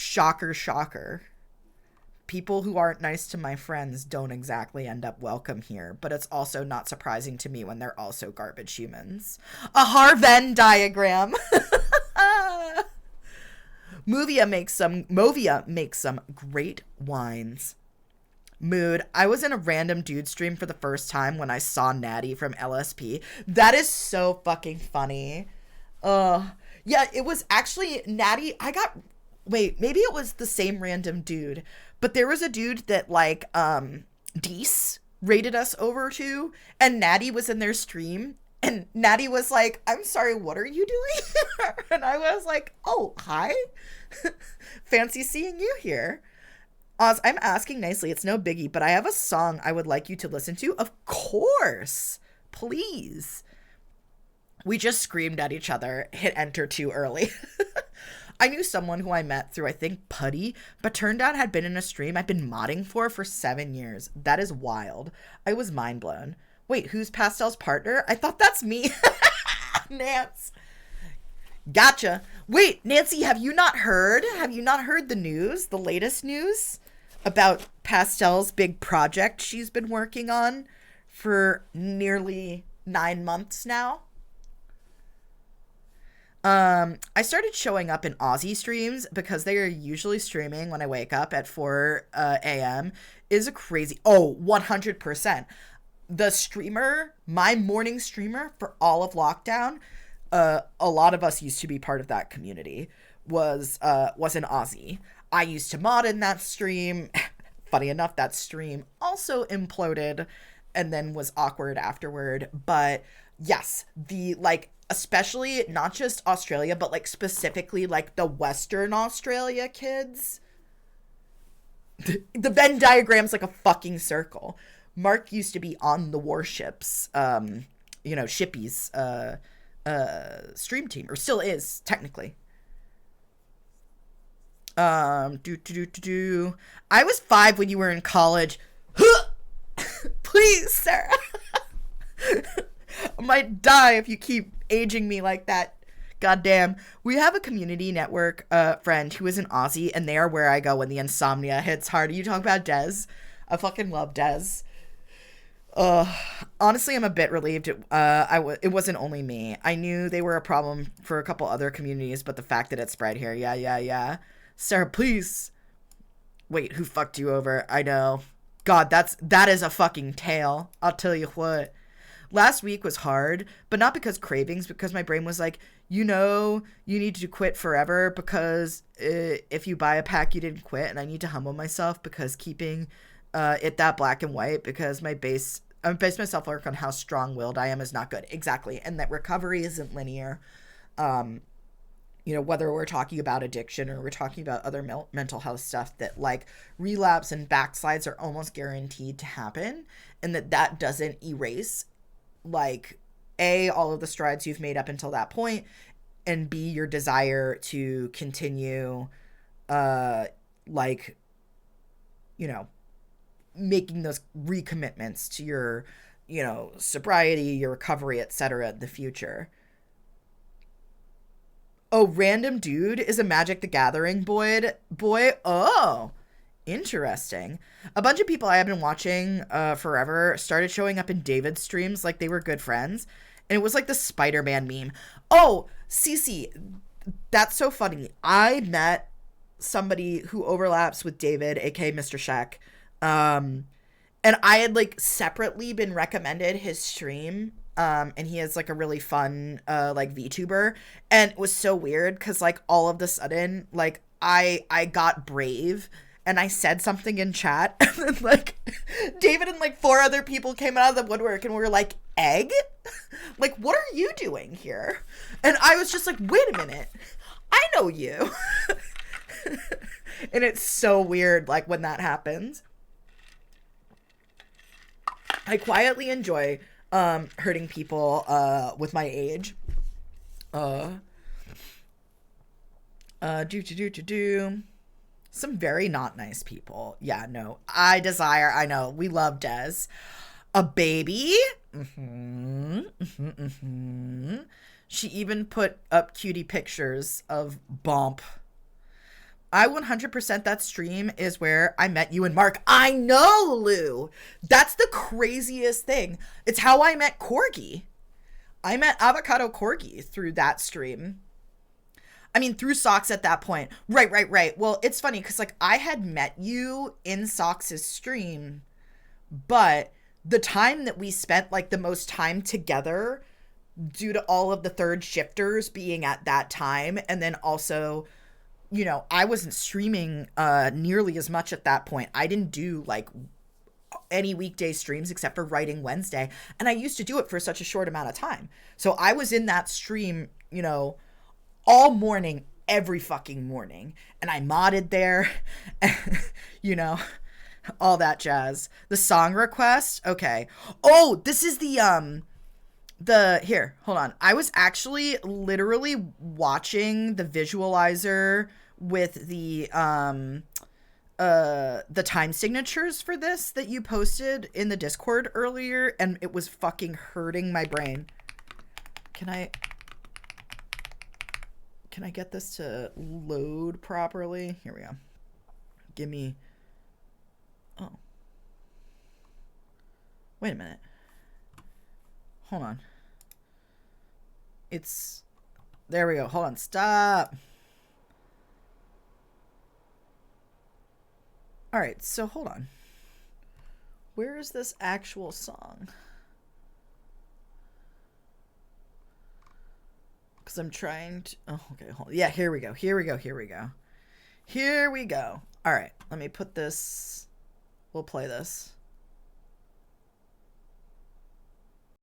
Shocker, shocker. People who aren't nice to my friends don't exactly end up welcome here, but it's also not surprising to me when they're also garbage humans. A Har-Venn diagram. Movia makes some great wines. Mood. I was in a random dude stream for the first time when I saw Natty from LSP. That is so fucking funny. Yeah, it was actually Natty. Maybe it was the same random dude, but there was a dude that like Deese rated us over to, and Natty was in their stream, and Natty was like, "I'm sorry, what are you doing?" And I was like, "Oh, hi. Fancy seeing you here." Oz, I'm asking nicely. It's no biggie, but I have a song I would like you to listen to. Of course. Please. We just screamed at each other, hit enter too early. I knew someone who I met through, I think, Putty, but turned out had been in a stream I've been modding for 7 years. That is wild. I was mind blown. Wait, who's Pastel's partner? I thought that's me. Nance. Gotcha. Wait, Nancy, have you not heard? Have you not heard the news? The latest news about Pastel's big project she's been working on for nearly 9 months now? I started showing up in Aussie streams because they are usually streaming when I wake up at 4 a.m. is a crazy... Oh, 100%. The streamer, my morning streamer for all of lockdown, a lot of us used to be part of that community, was an Aussie. I used to mod in that stream. Funny enough, that stream also imploded and then was awkward afterward. But yes, the like... especially not just Australia, but like specifically like the Western Australia kids. The Venn diagram's like a fucking circle. Mark used to be on the warships, Shippy's stream team, or still is technically. I was 5 when you were in college. Please, Sarah. I might die if you keep aging me like that. Goddamn. We have a community network friend who is an Aussie, and they are where I go when the insomnia hits hard. You talk about Dez. I fucking love Dez. Honestly, I'm a bit relieved it wasn't only me. I knew they were a problem for a couple other communities, but the fact that it spread here, yeah. Sarah, please. Wait, who fucked you over? I know. God, that is a fucking tale. I'll tell you what. Last week was hard, but not because cravings, because my brain was like, you need to quit forever because if you buy a pack, you didn't quit. And I need to humble myself because keeping it that black and white, because I base my self-work on how strong-willed I am is not good. Exactly. And that recovery isn't linear. Whether we're talking about addiction or we're talking about other mental health stuff, that like relapse and backslides are almost guaranteed to happen, and that doesn't erase like A, all of the strides you've made up until that point, and B, your desire to continue making those recommitments to your sobriety, your recovery, etc. in the future. Oh, random dude is a Magic the Gathering boy. Oh, interesting. A bunch of people I have been watching forever started showing up in David's streams like they were good friends. And it was like the Spider-Man meme. Oh, Cece, that's so funny. I met somebody who overlaps with David, aka Mr. Shaq. And I had like separately been recommended his stream. And he is like a really fun like VTuber. And it was so weird because like all of a sudden, like I got brave and I said something in chat, and then like David and like 4 other people came out of the woodwork and were like, egg? Like, what are you doing here? And I was just like, wait a minute, I know you. And it's so weird like when that happens. I quietly enjoy hurting people with my age. Some very not nice people. Yeah, no. I know. We love Des. A baby. She even put up cutie pictures of Bomp. I 100% that stream is where I met you and Mark. I know, Lou. That's the craziest thing. It's how I met Corgi. I met Avocado Corgi through that stream. I mean, through Socks at that point. Right. Well, it's funny because, like, I had met you in Socks' stream, but the time that we spent, like, the most time together due to all of the third shifters being at that time, and then also, you know, I wasn't streaming nearly as much at that point. I didn't do, like, any weekday streams except for Writing Wednesday, and I used to do it for such a short amount of time. So I was in that stream, you know, all morning, every fucking morning, and I modded there. You know, all that jazz. The song request, okay. Oh, this is the here, hold on. I was actually literally watching the visualizer with the time signatures for this that you posted in the Discord earlier, and it was fucking hurting my brain. Can I get this to load properly? Here we go. Give me... Oh. Wait a minute. Hold on. It's... There we go. Hold on. Stop. Alright, so hold on. Where is this actual song? Because I'm trying to... Oh, okay. Hold on. Yeah, here we go. Here we go. Alright, let me put this... We'll play this.